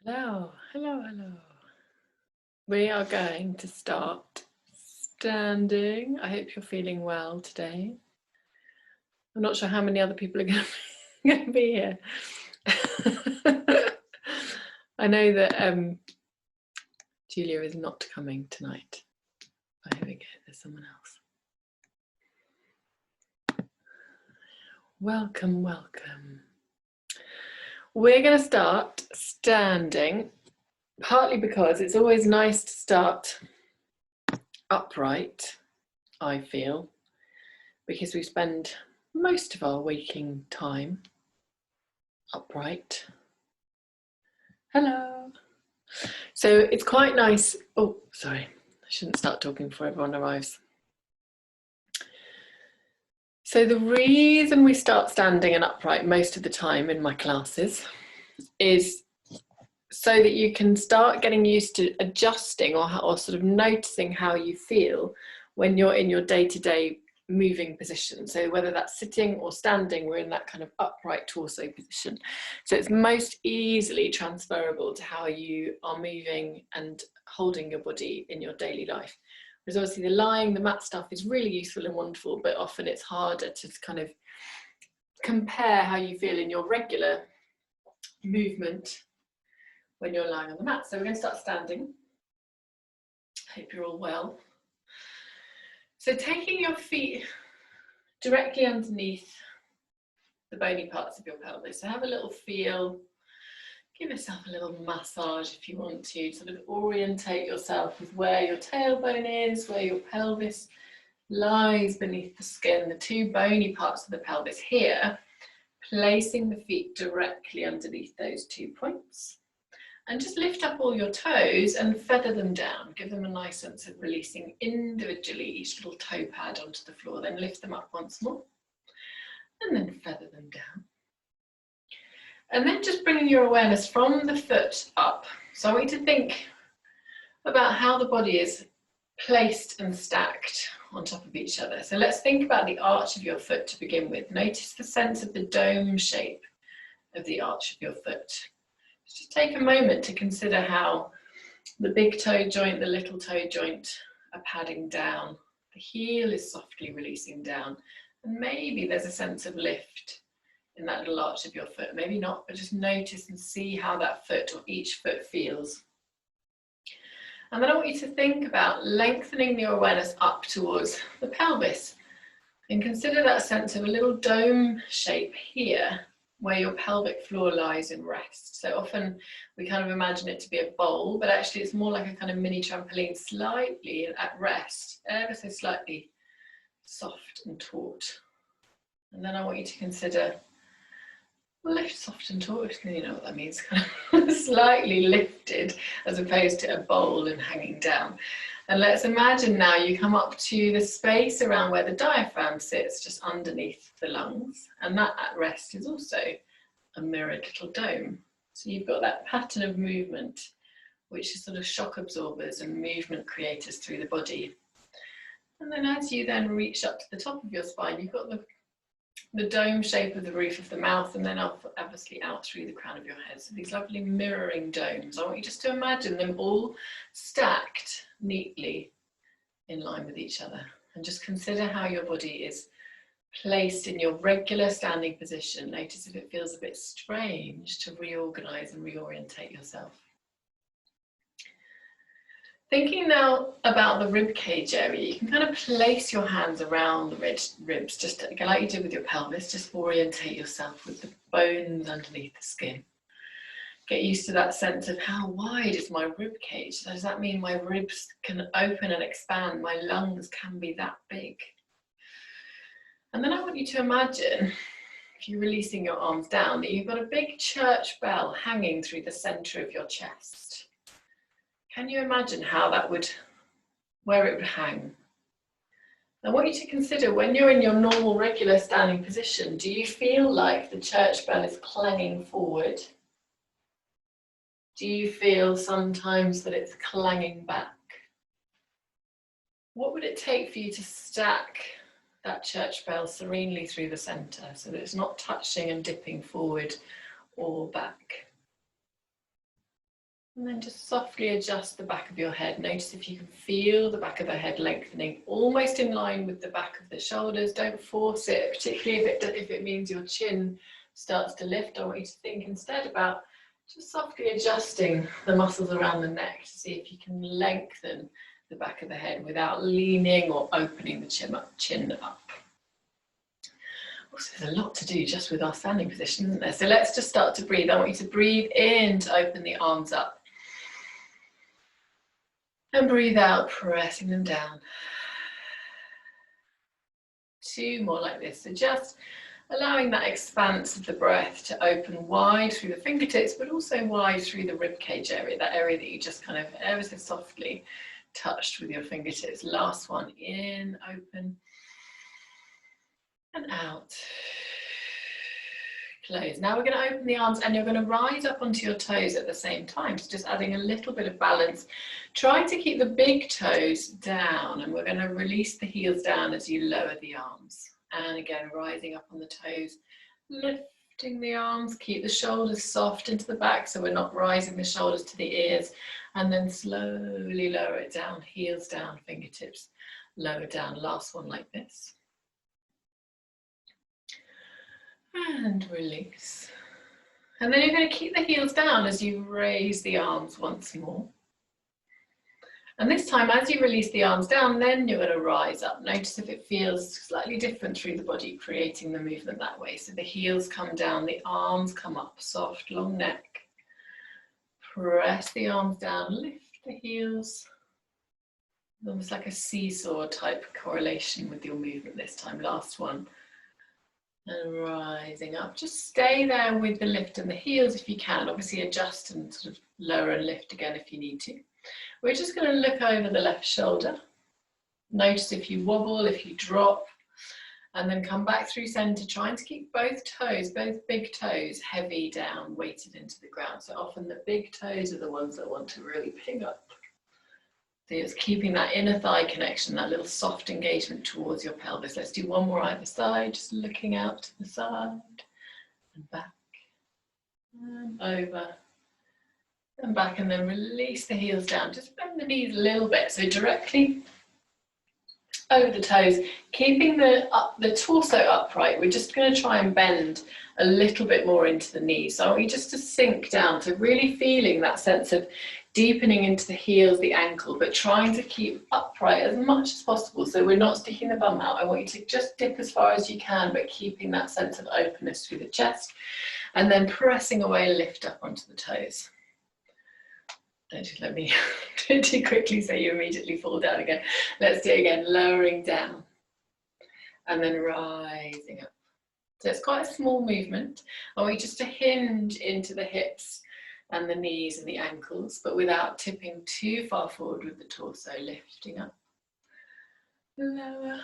Hello, hello, hello. We are going to start standing. I hope you're feeling well today. I'm not sure how many other people are going to be here. I know that Julia is not coming tonight. Oh, here we go, there's someone else. Welcome, welcome. We're going to start standing, partly because it's always nice to start upright, I feel, because we spend most of our waking time upright. Hello. So it's quite nice. Oh, sorry, I shouldn't start talking before everyone arrives. So the reason we start standing and upright most of the time in my classes is so that you can start getting used to adjusting or sort of noticing how you feel when you're in your day-to-day moving position. So whether that's sitting or standing, we're in that kind of upright torso position. So it's most easily transferable to how you are moving and holding your body in your daily life. Because obviously the lying, the mat stuff is really useful and wonderful, but often it's harder to kind of compare how you feel in your regular movement when you're lying on the mat. So we're going to start standing. Hope you're all well. So taking your feet directly underneath the bony parts of your pelvis. So have a little feel, give yourself a little massage if you want to, sort of orientate yourself with where your tailbone is, where your pelvis lies beneath the skin, the two bony parts of the pelvis here, placing the feet directly underneath those 2 points. And just lift up all your toes and feather them down. Give them a nice sense of releasing individually each little toe pad onto the floor. Then lift them up once more and then feather them down. And then just bringing your awareness from the foot up. So I want you to think about how the body is placed and stacked on top of each other. So let's think about the arch of your foot to begin with. Notice the sense of the dome shape of the arch of your foot. Just take a moment to consider how the big toe joint, the little toe joint are padding down. The heel is softly releasing down. And maybe there's a sense of lift in that little arch of your foot. Maybe not, but just notice and see how that foot or each foot feels. And then I want you to think about lengthening your awareness up towards the pelvis. And consider that sense of a little dome shape here, where your pelvic floor lies in rest. So often we kind of imagine it to be a bowl, but actually it's more like a kind of mini trampoline, slightly at rest, ever so slightly soft and taut. And then I want you to consider lift, soft and taut, you know what that means, kind of slightly lifted as opposed to a bowl and hanging down. And let's imagine now you come up to the space around where the diaphragm sits, just underneath the lungs, and that at rest is also a mirrored little dome. So you've got that pattern of movement, which is sort of shock absorbers and movement creators through the body. And then as you then reach up to the top of your spine, you've got the dome shape of the roof of the mouth, and then obviously out through the crown of your head. So these lovely mirroring domes. I want you just to imagine them all stacked neatly in line with each other, and just consider how your body is placed in your regular standing position. Notice if it feels a bit strange to reorganize and reorientate yourself. Thinking now about the rib cage area, you can kind of place your hands around the ribs, just like you did with your pelvis, just orientate yourself with the bones underneath the skin. Get used to that sense of how wide is my rib cage. Does that mean my ribs can open and expand? My lungs can be that big. And then I want you to imagine, if you're releasing your arms down, that you've got a big church bell hanging through the center of your chest. Can you imagine how that would, where it would hang? I want you to consider when you're in your normal, regular standing position, do you feel like the church bell is clanging forward? Do you feel sometimes that it's clanging back? What would it take for you to stack that church bell serenely through the center so that it's not touching and dipping forward or back? And then just softly adjust the back of your head. Notice if you can feel the back of the head lengthening, almost in line with the back of the shoulders. Don't force it, particularly if it means your chin starts to lift. I want you to think instead about just softly adjusting the muscles around the neck to see if you can lengthen the back of the head without leaning or opening the chin up. Also, there's a lot to do just with our standing position, isn't there? So let's just start to breathe. I want you to breathe in to open the arms up. And breathe out, pressing them down. 2 more like this. So just allowing that expanse of the breath to open wide through the fingertips, but also wide through the rib cage area, that area that you just kind of ever so softly touched with your fingertips. Last one, in, open, and out. Close. Now we're going to open the arms and you're going to rise up onto your toes at the same time. So just adding a little bit of balance. Try to keep the big toes down and we're going to release the heels down as you lower the arms. And again, rising up on the toes, lifting the arms, keep the shoulders soft into the back so we're not rising the shoulders to the ears, and then slowly lower it down, heels down, fingertips lower down. Last one like this. And release. And then you're going to keep the heels down as you raise the arms once more. And this time, as you release the arms down, then you're going to rise up. Notice if it feels slightly different through the body, creating the movement that way. So the heels come down, the arms come up, soft, long neck. Press the arms down, lift the heels. Almost like a seesaw type correlation with your movement this time. Last one. And rising up. Just stay there with the lift and the heels if you can. Obviously adjust and sort of lower and lift again if you need to. We're just going to look over the left shoulder. Notice if you wobble, if you drop, and then come back through center, trying to keep both toes, both big toes, heavy down, weighted into the ground. So often the big toes are the ones that want to really ping up. So it's keeping that inner thigh connection, that little soft engagement towards your pelvis. Let's do one more either side, just looking out to the side and back and over and back, and then release the heels down. Just bend the knees a little bit, so directly over the toes, keeping the torso upright. We're just going to try and bend a little bit more into the knees. So I want you just to sink down, so really feeling that sense of deepening into the heels, the ankle, but trying to keep upright as much as possible so we're not sticking the bum out. I want you to just dip as far as you can, but keeping that sense of openness through the chest, and then pressing away, lift up onto the toes. Don't just let me do it too quickly so you immediately fall down again. Let's do it again, lowering down and then rising up. So it's quite a small movement. I want you just to hinge into the hips and the knees and the ankles, but without tipping too far forward with the torso, lifting up, lower,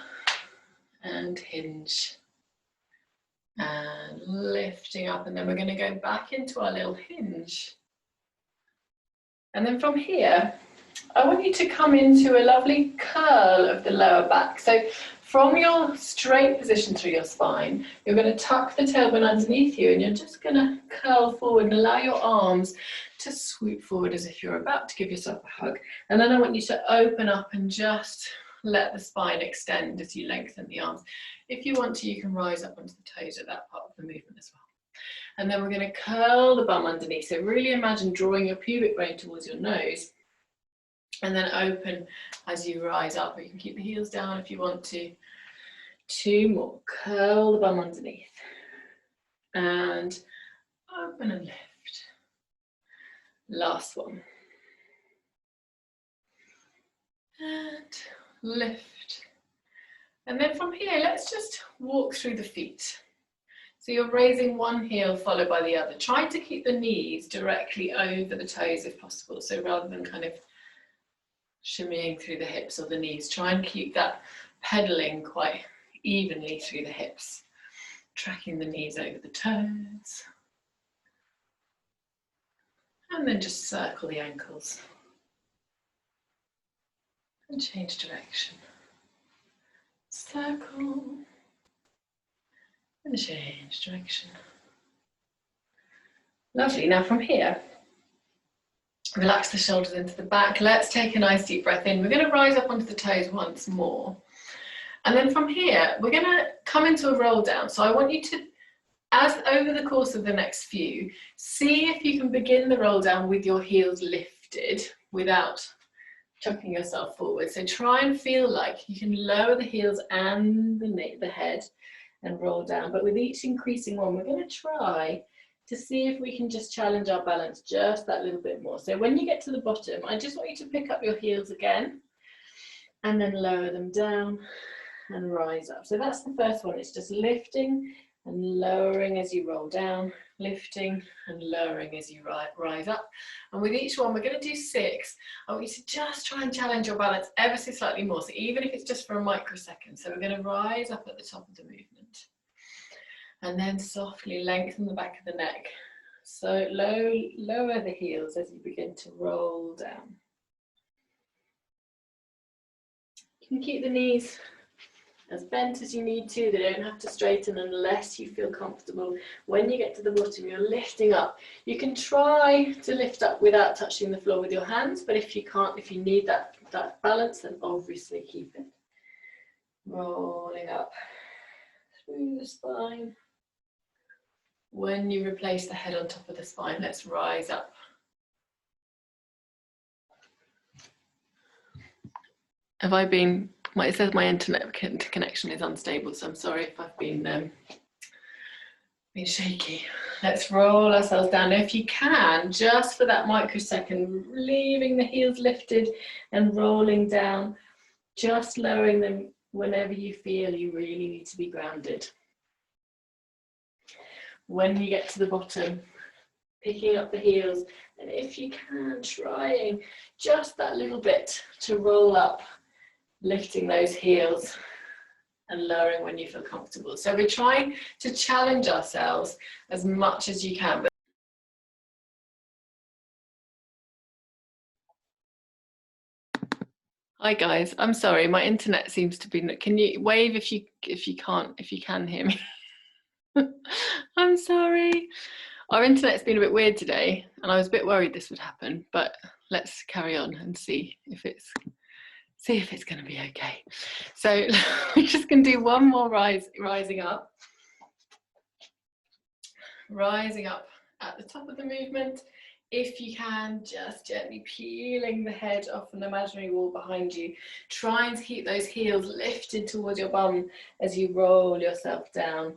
and hinge, and lifting up, and then we're going to go back into our little hinge. And then from here, I want you to come into a lovely curl of the lower back. So from your straight position through your spine, you're going to tuck the tailbone underneath you and you're just going to curl forward and allow your arms to swoop forward as if you're about to give yourself a hug. And then I want you to open up and just let the spine extend as you lengthen the arms. If you want to, you can rise up onto the toes at that part of the movement as well. And then we're going to curl the bum underneath. So really imagine drawing your pubic bone towards your nose. And then open as you rise up. You can keep the heels down if you want to. 2 more. Curl the bum underneath. And open and lift. Last one. And lift. And then from here, let's just walk through the feet. So you're raising one heel followed by the other. Try to keep the knees directly over the toes if possible. So rather than kind of shimmying through the hips or the knees, try and keep that pedaling quite evenly through the hips, tracking the knees over the toes, and then just circle the ankles and change direction. Circle and change direction. Lovely. Now from here, Relax the shoulders into the back. Let's take a nice deep breath in. We're going to rise up onto the toes once more. And then from here, we're going to come into a roll down. So I want you to, as over the course of the next few, see if you can begin the roll down with your heels lifted without chucking yourself forward. So try and feel like you can lower the heels and the head and roll down. But with each increasing one, we're going to try to see if we can just challenge our balance just that little bit more. So when you get to the bottom, I just want you to pick up your heels again and then lower them down and rise up. So that's the first one. It's just lifting and lowering as you roll down, lifting and lowering as you rise up. And with each one, we're going to do 6. I want you to just try and challenge your balance ever so slightly more. So even if it's just for a microsecond. So we're going to rise up at the top of the movement. And then softly lengthen the back of the neck. So lower the heels as you begin to roll down. You can keep the knees as bent as you need to. They don't have to straighten unless you feel comfortable. When you get to the bottom, you're lifting up. You can try to lift up without touching the floor with your hands, but if you can't, if you need that balance, then obviously keep it. Rolling up through the spine. When you replace the head on top of the spine, let's rise up. Have I been, it says my internet connection is unstable, so I'm sorry if I've been shaky. Let's roll ourselves down. If you can, just for that microsecond, leaving the heels lifted and rolling down, just lowering them whenever you feel you really need to be grounded. When you get to the bottom, picking up the heels, and if you can, trying just that little bit to roll up, lifting those heels and lowering when you feel comfortable. So we're trying to challenge ourselves as much as you can. Hi guys, I'm sorry, my internet seems to be, can you wave if you can hear me? I'm sorry. Our internet's been a bit weird today and I was a bit worried this would happen, but let's carry on and see if it's going to be okay. So we're just going to do one more rising up. Rising up at the top of the movement. If you can, just gently peeling the head off an imaginary wall behind you, trying to keep those heels lifted towards your bum as you roll yourself down.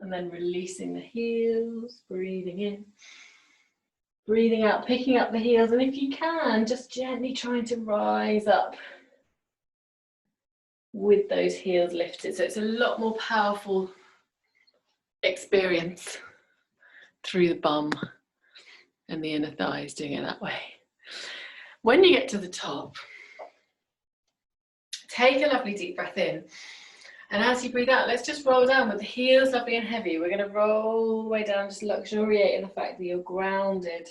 And then releasing the heels, breathing in, breathing out, picking up the heels. And if you can, just gently trying to rise up with those heels lifted. So it's a lot more powerful experience through the bum and the inner thighs, doing it that way. When you get to the top, take a lovely deep breath in. And as you breathe out, let's just roll down with the heels lovely and heavy. We're going to roll all the way down, just luxuriate in the fact that you're grounded.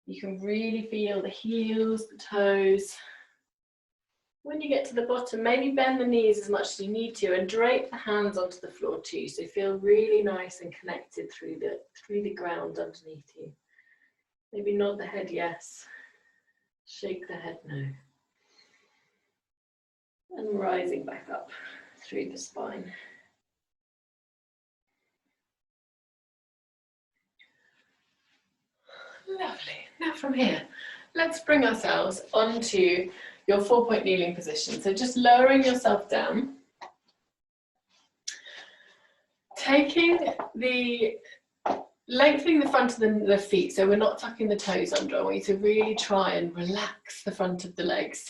You can really feel the heels, the toes. When you get to the bottom, maybe bend the knees as much as you need to and drape the hands onto the floor too. So feel really nice and connected through the ground underneath you. Maybe nod the head yes, shake the head no. And rising back up through the spine. Lovely. Now from here, let's bring ourselves onto your 4-point kneeling position. So just lowering yourself down. Lengthening the front of the feet, so we're not tucking the toes under. I want you to really try and relax the front of the legs.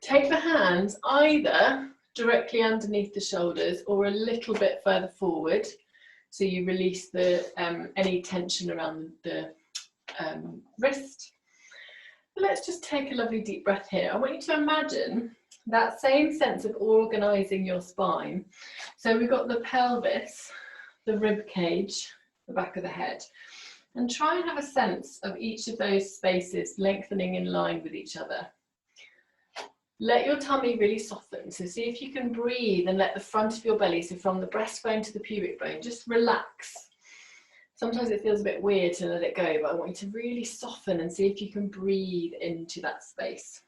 Take the hands either directly underneath the shoulders or a little bit further forward, so you release any tension around the wrist. But let's just take a lovely deep breath here. I want you to imagine that same sense of organising your spine. So we've got the pelvis, the rib cage, the back of the head, and try and have a sense of each of those spaces lengthening in line with each other. Let your tummy really soften. So see if you can breathe and let the front of your belly, so from the breastbone to the pubic bone, just relax. Sometimes it feels a bit weird to let it go, but I want you to really soften and see if you can breathe into that space.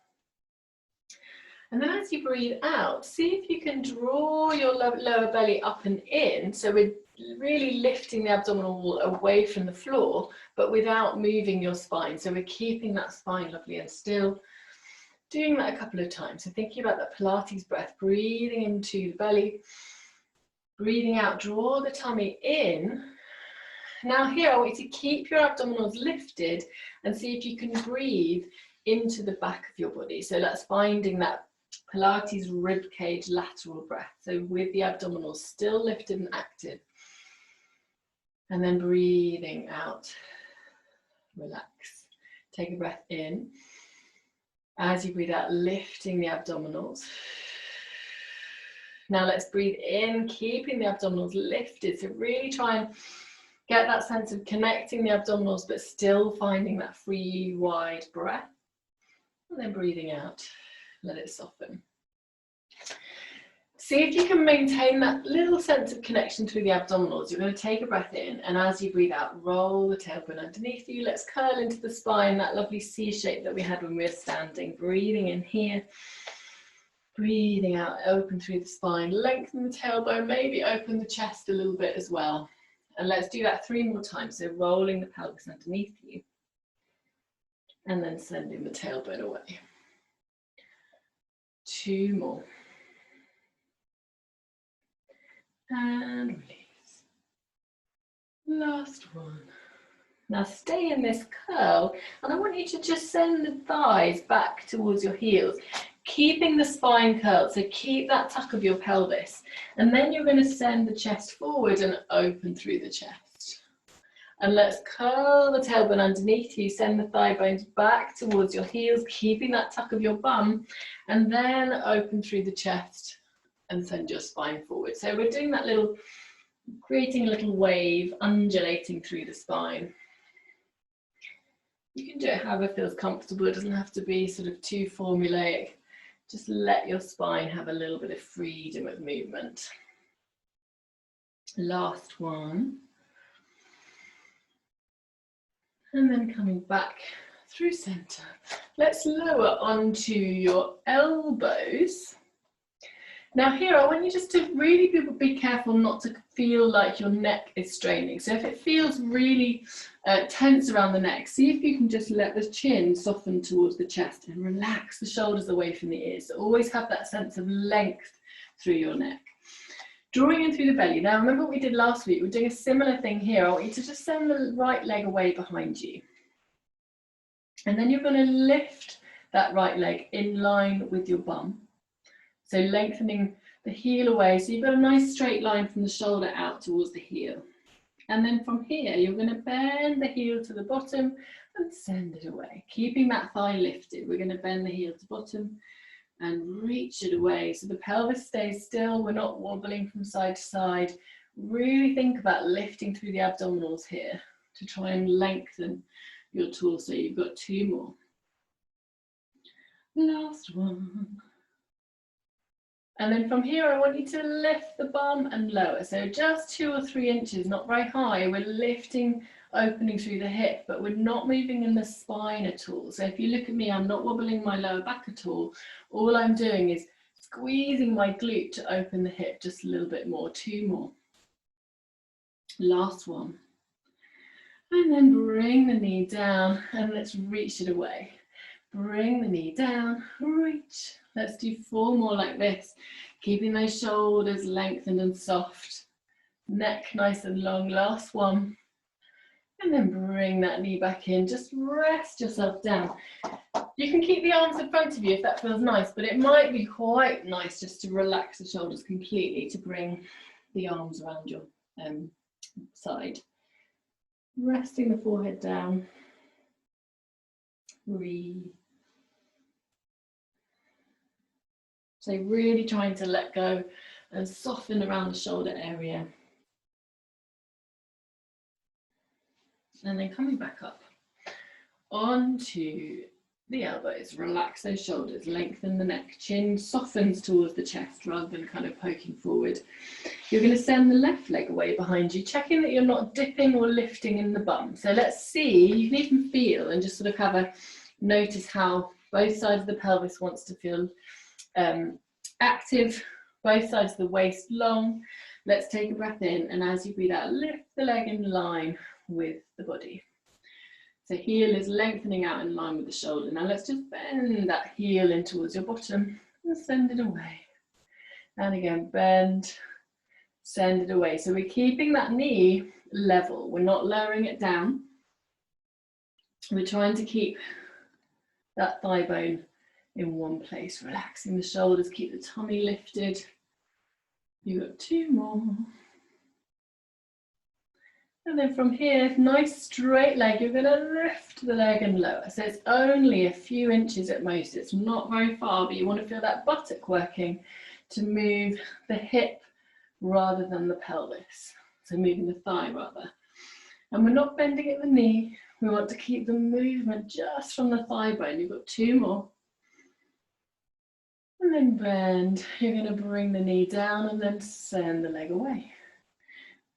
And then as you breathe out, see if you can draw your lower belly up and in. So we're really lifting the abdominal wall away from the floor, but without moving your spine. So we're keeping that spine lovely and still. Doing that a couple of times. So thinking about that Pilates breath, breathing into the belly, breathing out, draw the tummy in. Now here I want you to keep your abdominals lifted and see if you can breathe into the back of your body. So that's finding that Pilates rib cage lateral breath. So with the abdominals still lifted and active. And then breathing out, relax. Take a breath in. As you breathe out, lifting the abdominals. Now let's breathe in, keeping the abdominals lifted. So really try and get that sense of connecting the abdominals, but still finding that free, wide breath. And then breathing out, let it soften. See if you can maintain that little sense of connection through the abdominals. You're going to take a breath in, and as you breathe out, roll the tailbone underneath you. Let's curl into the spine, that lovely C shape that we had when we were standing. Breathing in here, breathing out, open through the spine, lengthen the tailbone, maybe open the chest a little bit as well. And let's do that 3 more times. So rolling the pelvis underneath you, and then sending the tailbone away. 2 more. And release. Last one. Now stay in this curl, and I want you to just send the thighs back towards your heels, keeping the spine curled, so keep that tuck of your pelvis. And then you're going to send the chest forward and open through the chest. And let's curl the tailbone underneath you, send the thigh bones back towards your heels, keeping that tuck of your bum, and then open through the chest. And send your spine forward. So we're doing that little, creating a little wave, undulating through the spine. You can do it however feels comfortable. It doesn't have to be sort of too formulaic. Just let your spine have a little bit of freedom of movement. Last one. And then coming back through center. Let's lower onto your elbows. Now here, I want you just to really be careful not to feel like your neck is straining. So if it feels really tense around the neck, see if you can just let the chin soften towards the chest and relax the shoulders away from the ears. So always have that sense of length through your neck. Drawing in through the belly. Now remember what we did last week, we're doing a similar thing here. I want you to just send the right leg away behind you. And then you're going to lift that right leg in line with your bum. So lengthening the heel away. So you've got a nice straight line from the shoulder out towards the heel. And then from here, you're going to bend the heel to the bottom and send it away. Keeping that thigh lifted, we're going to bend the heel to bottom and reach it away. So the pelvis stays still. We're not wobbling from side to side. Really think about lifting through the abdominals here to try and lengthen your torso. You've got 2 more. Last one. And then from here, I want you to lift the bum and lower. So just 2 or 3 inches, not very high. We're lifting, opening through the hip, but we're not moving in the spine at all. So if you look at me, I'm not wobbling my lower back at all. All I'm doing is squeezing my glute to open the hip just a little bit more. 2 more. Last one. And then bring the knee down and let's reach it away. Bring the knee down, reach. Let's do 4 more like this, keeping those shoulders lengthened and soft. Neck nice and long, last one. And then bring that knee back in, just rest yourself down. You can keep the arms in front of you if that feels nice, but it might be quite nice just to relax the shoulders completely, to bring the arms around your side. Resting the forehead down. Breathe. So really trying to let go and soften around the shoulder area. And then coming back up onto the elbows, relax those shoulders, lengthen the neck, chin softens towards the chest rather than kind of poking forward. You're going to send the left leg away behind you, checking that you're not dipping or lifting in the bum. So let's see, you can even feel and just sort of have a notice how both sides of the pelvis wants to feel active, both sides of the waist long. Let's take a breath in, and as you breathe out, lift the leg in line with the body. So heel is lengthening out in line with the shoulder. Now let's just bend that heel in towards your bottom and send it away. And again, bend, send it away. So we're keeping that knee level. We're not lowering it down. We're trying to keep that thigh bone in one place, relaxing the shoulders, keep the tummy lifted. You've got 2 more. And then from here, nice straight leg, you're going to lift the leg and lower. So it's only a few inches at most. It's not very far, but you want to feel that buttock working to move the hip rather than the pelvis. So moving the thigh rather. And we're not bending at the knee. We want to keep the movement just from the thigh bone. You've got 2 more. And then bend. You're going to bring the knee down and then send the leg away.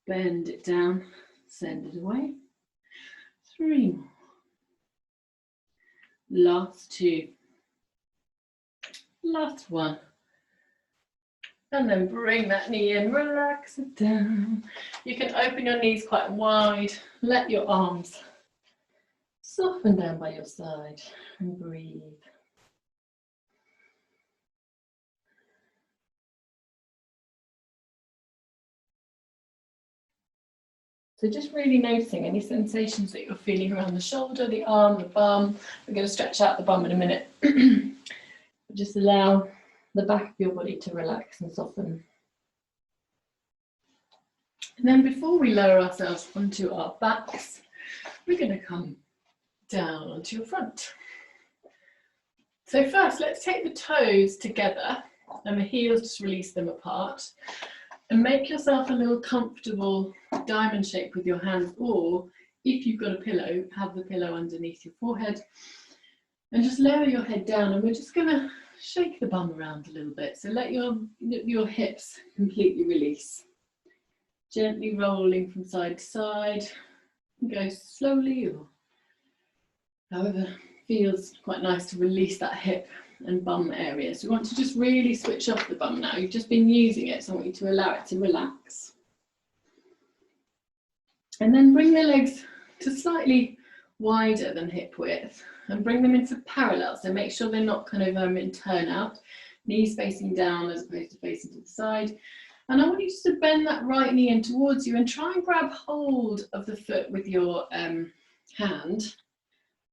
Bend it down, send it away. 3 more. Last 2. Last 1. And then bring that knee in, relax it down. You can open your knees quite wide. Let your arms soften down by your side and breathe. So just really noticing any sensations that you're feeling around the shoulder, the arm, the bum. We're going to stretch out the bum in a minute. Just allow the back of your body to relax and soften. And then before we lower ourselves onto our backs, we're going to come down onto your front. So first, let's take the toes together and the heels, just release them apart. And make yourself a little comfortable diamond shape with your hands, or if you've got a pillow, have the pillow underneath your forehead. And just lower your head down, and we're just going to shake the bum around a little bit. So let your hips completely release. Gently rolling from side to side. Go slowly, or however feels quite nice to release that hip and bum area. So we want to just really switch off the bum now. You've just been using it, so I want you to allow it to relax. And then bring the legs to slightly wider than hip width and bring them into parallel. So make sure they're not kind of in turnout, knees facing down as opposed to facing to the side. And I want you just to bend that right knee in towards you and try and grab hold of the foot with your hand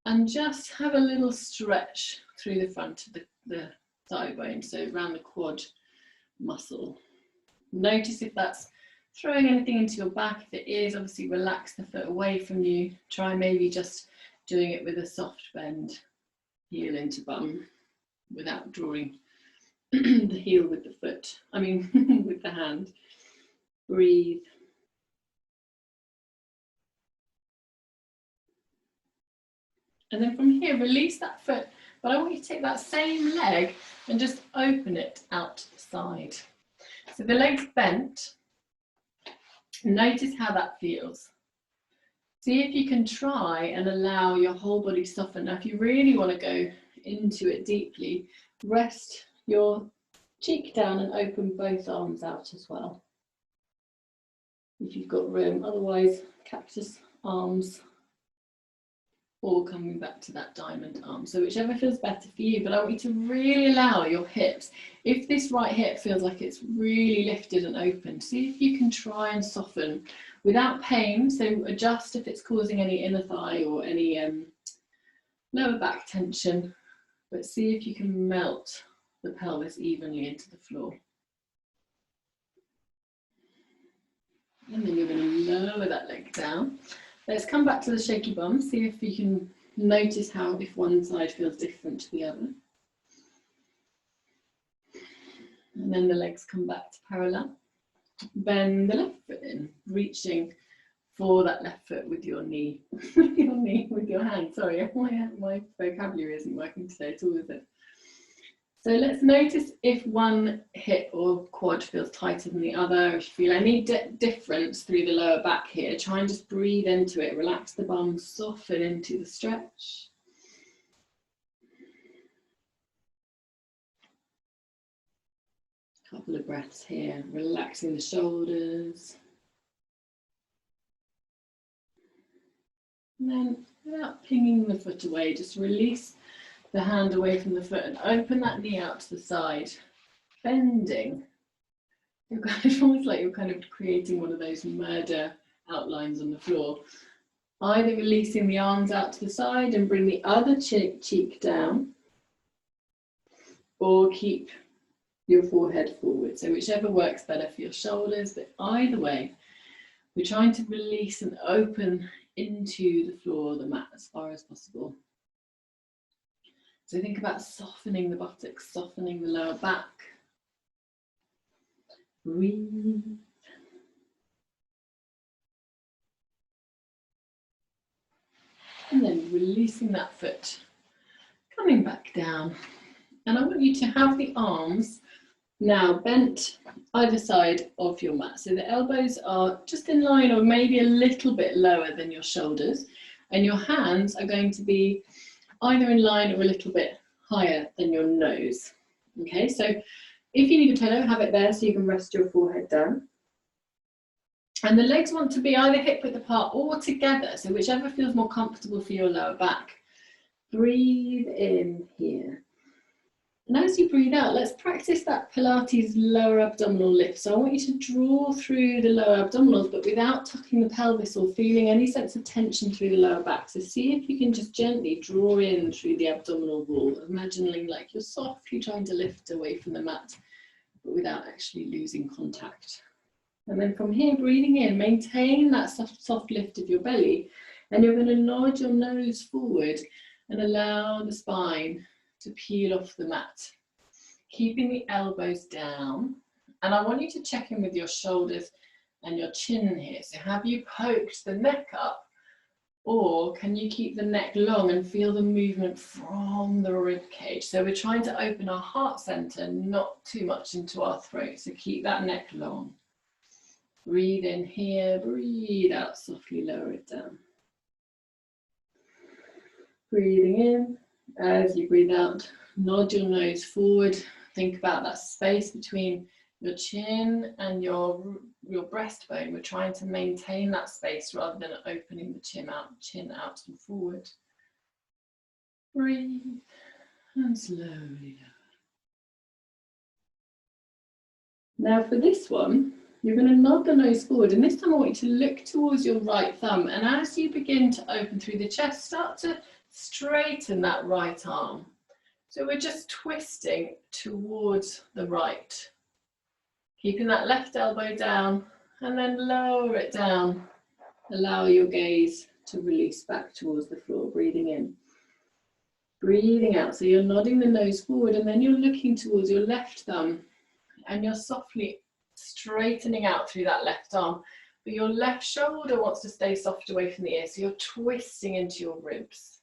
and just have a little stretch through the front of the thigh bone, so around the quad muscle. Notice if that's throwing anything into your back. If it is, obviously relax the foot away from you. Try maybe just doing it with a soft bend, heel into bum, without drawing the heel with the foot, with the hand. Breathe. And then from here, release that foot, but I want you to take that same leg and just open it out the side. So the leg's bent. Notice how that feels. See if you can try and allow your whole body to soften. Now, if you really want to go into it deeply, rest your cheek down and open both arms out as well, if you've got room. Otherwise, cactus arms, or coming back to that diamond arm. So whichever feels better for you, but I want you to really allow your hips. If this right hip feels like it's really lifted and open, see if you can try and soften without pain. So adjust if it's causing any inner thigh or any lower back tension, but see if you can melt the pelvis evenly into the floor. And then you're going to lower that leg down. Let's come back to the shaky bum, see if you can notice how if one side feels different to the other. And then the legs come back to parallel. Bend the left foot in, reaching for that left foot with your knee, with your hand. Sorry, my vocabulary isn't working today at all, is it? So let's notice if one hip or quad feels tighter than the other. If you feel any difference through the lower back here, try and just breathe into it. Relax the bum, soften into the stretch. Couple of breaths here, relaxing the shoulders. And then, without pinging the foot away, just release the hand away from the foot and open that knee out to the side, bending. It's almost like you're kind of creating one of those murder outlines on the floor. Either releasing the arms out to the side and bring the other cheek down, or keep your forehead forward. So whichever works better for your shoulders, but either way, we're trying to release and open into the floor, the mat, as far as possible. So think about softening the buttocks, softening the lower back. Breathe. And then releasing that foot, coming back down. And I want you to have the arms now bent either side of your mat. So the elbows are just in line or maybe a little bit lower than your shoulders. And your hands are going to be either in line or a little bit higher than your nose. Okay, so if you need a pillow, have it there so you can rest your forehead down. And the legs want to be either hip width apart or together, so whichever feels more comfortable for your lower back. Breathe in here. And as you breathe out, let's practice that Pilates lower abdominal lift. So I want you to draw through the lower abdominals, but without tucking the pelvis or feeling any sense of tension through the lower back. So see if you can just gently draw in through the abdominal wall, imagining like you're softly trying to lift away from the mat, but without actually losing contact. And then from here, breathing in, maintain that soft lift of your belly, and you're going to nod your nose forward and allow the spine to peel off the mat, keeping the elbows down. And I want you to check in with your shoulders and your chin here. So have you poked the neck up, or can you keep the neck long and feel the movement from the rib cage? So we're trying to open our heart center, not too much into our throat. So keep that neck long. Breathe in here, breathe out, softly lower it down. Breathing in. As you breathe out, nod your nose forward. Think about that space between your chin and your breastbone. We're trying to maintain that space rather than opening the chin out and forward. Breathe and slowly lower. Now for this one, you're going to nod the nose forward, and this time I want you to look towards your right thumb, and as you begin to open through the chest, start to straighten that right arm. So we're just twisting towards the right. Keeping that left elbow down and then lower it down. Allow your gaze to release back towards the floor, breathing in. Breathing out, so you're nodding the nose forward and then you're looking towards your left thumb and you're softly straightening out through that left arm. But your left shoulder wants to stay soft away from the ear, so you're twisting into your ribs.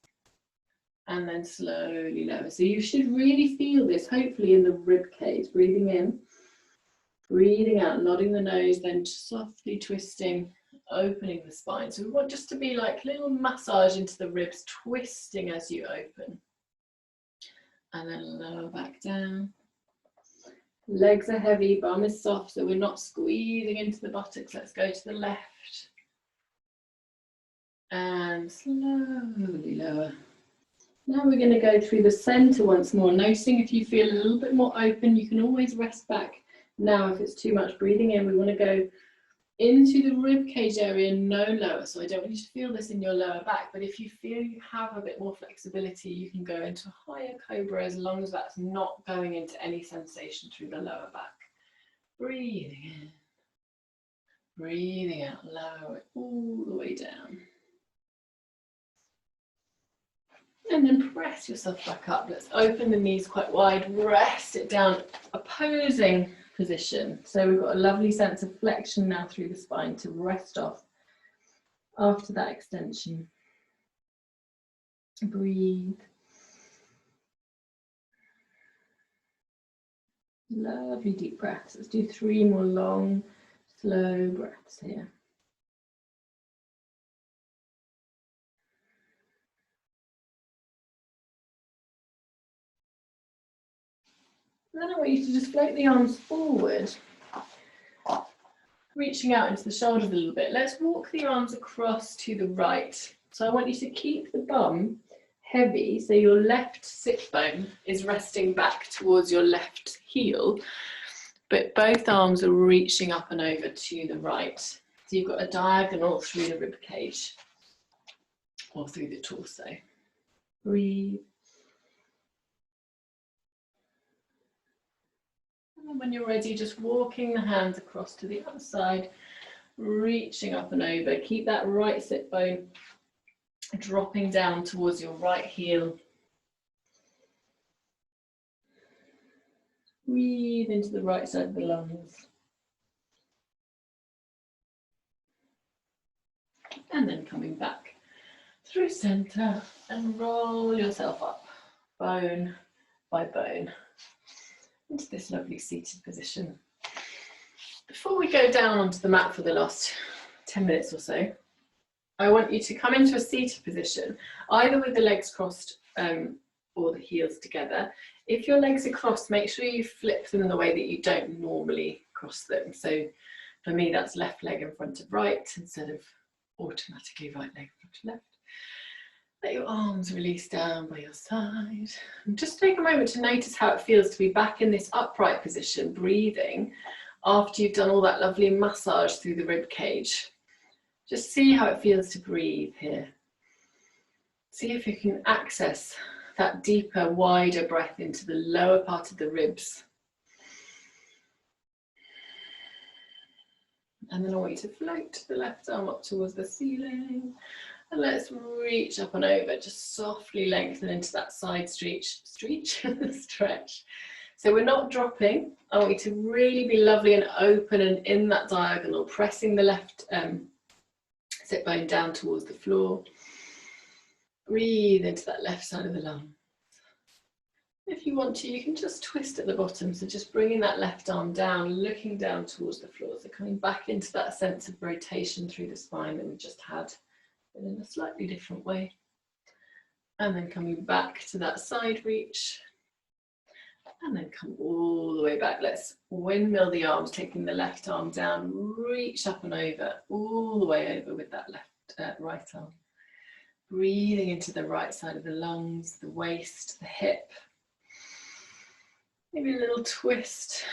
And then slowly lower. So you should really feel this, hopefully, in the rib cage. Breathing in, breathing out, nodding the nose, then softly twisting, opening the spine. So we want just to be like a little massage into the ribs, twisting as you open. And then lower back down. Legs are heavy, bum is soft, so we're not squeezing into the buttocks. Let's go to the left. And slowly lower. Now we're going to go through the center once more, noticing if you feel a little bit more open, you can always rest back. Now if it's too much, breathing in, we want to go into the rib cage area, no lower. So I don't want you to feel this in your lower back, but if you feel you have a bit more flexibility, you can go into a higher cobra as long as that's not going into any sensation through the lower back. Breathing in, breathing out, lower it all the way down. And then press yourself back up. Let's open the knees quite wide, rest it down, opposing position. So we've got a lovely sense of flexion now through the spine to rest off. after that extension. Breathe. Lovely deep breaths. Let's do 3 more long, slow breaths here. And then I want you to just float the arms forward, reaching out into the shoulders a little bit. Let's walk the arms across to the right. So I want you to keep the bum heavy, so your left sit bone is resting back towards your left heel, but both arms are reaching up and over to the right. So you've got a diagonal through the rib cage or through the torso. Breathe. And when you're ready, just walking the hands across to the other side, reaching up and over. Keep that right sit bone dropping down towards your right heel. Breathe into the right side of the lungs. And then coming back through center and roll yourself up, bone by bone, into this lovely seated position. Before we go down onto the mat for the last 10 minutes or so, I want you to come into a seated position, either with the legs crossed or the heels together. If your legs are crossed, make sure you flip them the way that you don't normally cross them. So for me, that's left leg in front of right instead of automatically right leg in front of left. Let your arms release down by your side. And just take a moment to notice how it feels to be back in this upright position, breathing, after you've done all that lovely massage through the rib cage. Just see how it feels to breathe here. See if you can access that deeper, wider breath into the lower part of the ribs. And then I want you to float the left arm up towards the ceiling. And let's reach up and over, just softly lengthen into that side stretch. So we're not dropping. I want you to really be lovely and open and in that diagonal, pressing the left sit bone down towards the floor. Breathe into that left side of the lungs. If you want to, you can just twist at the bottom. So just bringing that left arm down, looking down towards the floor. So coming back into that sense of rotation through the spine that we just had, but in a slightly different way. And then coming back to that side reach. And then come all the way back. Let's windmill the arms, taking the left arm down, reach up and over, all the way over with that right arm. Breathing into the right side of the lungs, the waist, the hip. Maybe a little twist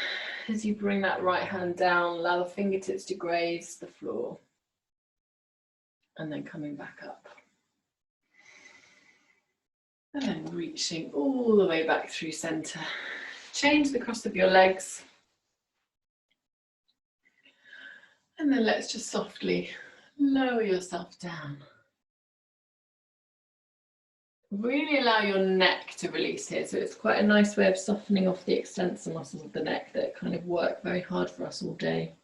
as you bring that right hand down, allow the fingertips to graze the floor. And then coming back up. And then reaching all the way back through center. Change the cross of your legs. And then let's just softly lower yourself down. Really allow your neck to release here. So it's quite a nice way of softening off the extensor muscles of the neck that kind of work very hard for us all day.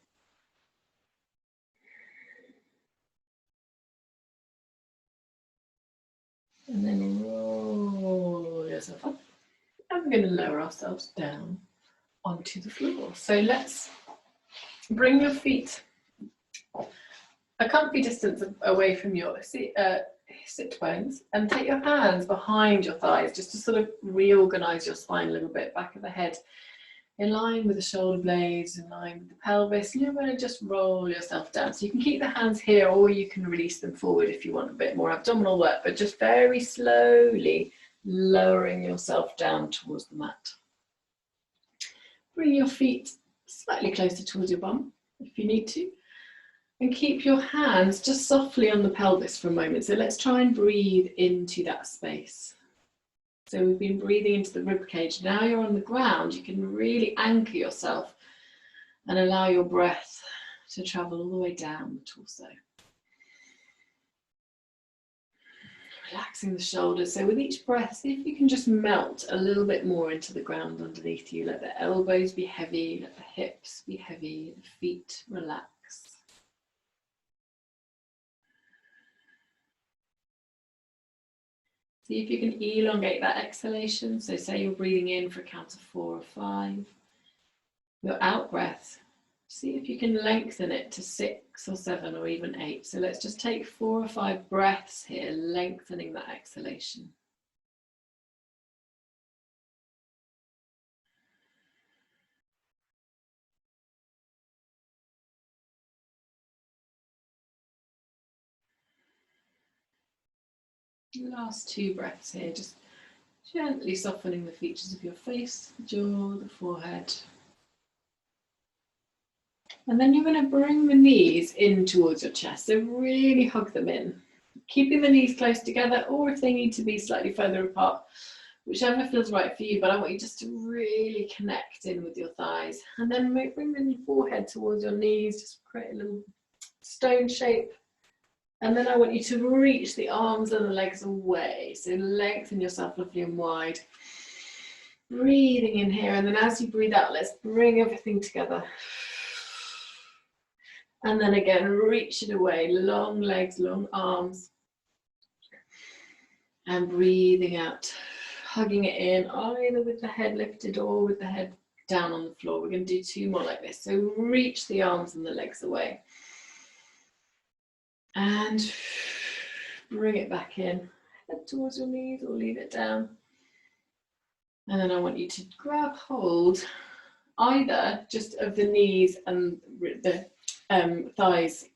And then roll yourself up. And we're going to lower ourselves down onto the floor. So let's bring your feet a comfy distance away from your sit bones and take your hands behind your thighs just to sort of reorganize your spine a little bit, back of the head in line with the shoulder blades, in line with the pelvis, and you're going to just roll yourself down. So you can keep the hands here or you can release them forward if you want a bit more abdominal work, but just very slowly lowering yourself down towards the mat. Bring your feet slightly closer towards your bum if you need to. And keep your hands just softly on the pelvis for a moment. So let's try and breathe into that space. So we've been breathing into the rib cage. Now you're on the ground, you can really anchor yourself and allow your breath to travel all the way down the torso. Relaxing the shoulders. So with each breath, see if you can just melt a little bit more into the ground underneath you. Let the elbows be heavy, let the hips be heavy, the feet relax. See if you can elongate that exhalation. So say you're breathing in for a count of 4 or 5. Your out breath, see if you can lengthen it to 6 or 7 or even 8. So let's just take 4 or 5 breaths here, lengthening that exhalation. Last 2 breaths here, just gently softening the features of your face, the jaw, the forehead. And then you're going to bring the knees in towards your chest, so really hug them in. Keeping the knees close together, or if they need to be slightly further apart, whichever feels right for you, but I want you just to really connect in with your thighs. And then bring the forehead towards your knees, just create a little stone shape. And then I want you to reach the arms and the legs away. So lengthen yourself lovely and wide. Breathing in here, and then as you breathe out, let's bring everything together. And then again, reach it away, long legs, long arms. And breathing out, hugging it in, either with the head lifted or with the head down on the floor. We're going to do 2 more like this. So reach the arms and the legs away. And bring it back in. Head towards your knees or leave it down. And then I want you to grab hold either just of the knees and the thighs,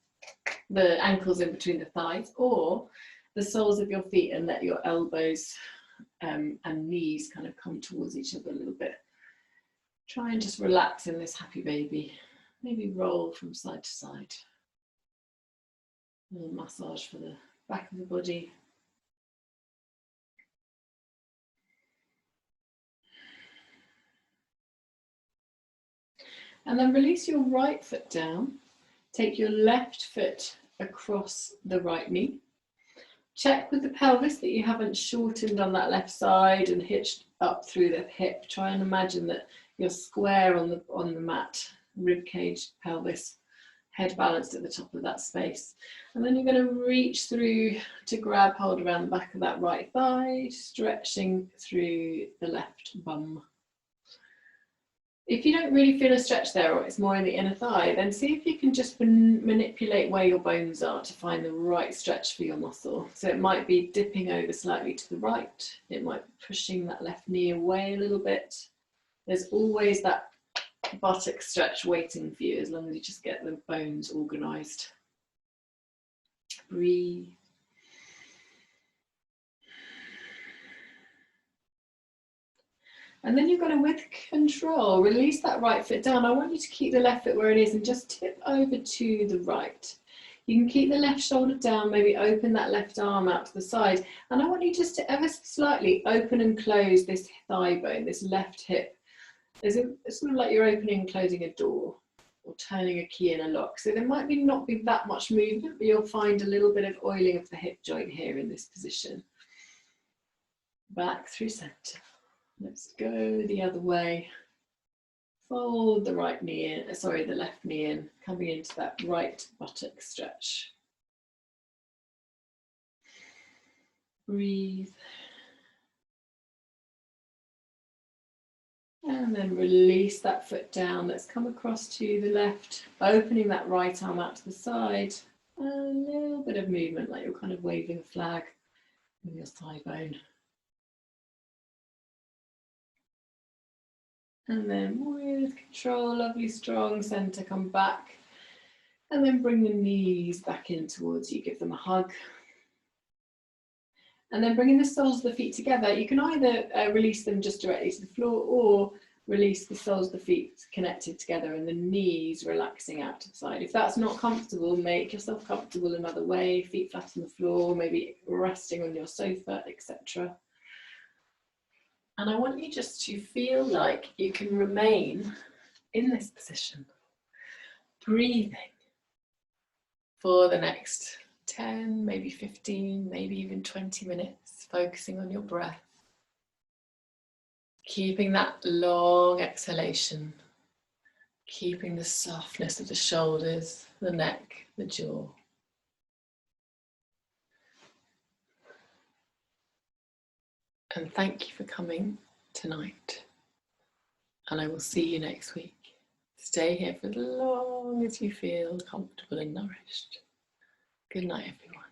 the ankles in between the thighs, or the soles of your feet, and let your elbows and knees kind of come towards each other a little bit. Try and just relax in this happy baby. Maybe roll from side to side. A little massage for the back of the body. And then release your right foot down. Take your left foot across the right knee. Check with the pelvis that you haven't shortened on that left side and hitched up through the hip. Try and imagine that you're square on the mat, rib cage, pelvis, head balanced at the top of that space. And then you're going to reach through to grab hold around the back of that right thigh, stretching through the left bum. If you don't really feel a stretch there, or it's more in the inner thigh, then see if you can just manipulate where your bones are to find the right stretch for your muscle. So it might be dipping over slightly to the right. It might be pushing that left knee away a little bit. There's always that buttock stretch waiting for you, as long as you just get the bones organised. Breathe. And then you're going to, with control, release that right foot down. I want you to keep the left foot where it is and just tip over to the right. You can keep the left shoulder down, maybe open that left arm out to the side. And I want you just to ever so slightly open and close this thigh bone, this left hip. It's sort of like you're opening and closing a door or turning a key in a lock. So there might not be that much movement, but you'll find a little bit of oiling of the hip joint here in this position. Back through center. Let's go the other way. Fold the right knee in, the left knee in, coming into that right buttock stretch. Breathe. And then release that foot down. Let's come across to the left, opening that right arm out to the side. A little bit of movement, like you're kind of waving a flag with your thigh bone. And then with control, lovely strong center, come back. And then bring the knees back in towards you, give them a hug. And then bringing the soles of the feet together, you can either release them just directly to the floor, or release the soles of the feet connected together and the knees relaxing out to the side. If that's not comfortable, make yourself comfortable another way, feet flat on the floor, maybe resting on your sofa, etc. And I want you just to feel like you can remain in this position, breathing for the next 10, maybe 15, maybe even 20 minutes, focusing on your breath. Keeping that long exhalation, keeping the softness of the shoulders, the neck, the jaw. And thank you for coming tonight. And I will see you next week. Stay here for as long as you feel comfortable and nourished. Good night, everyone.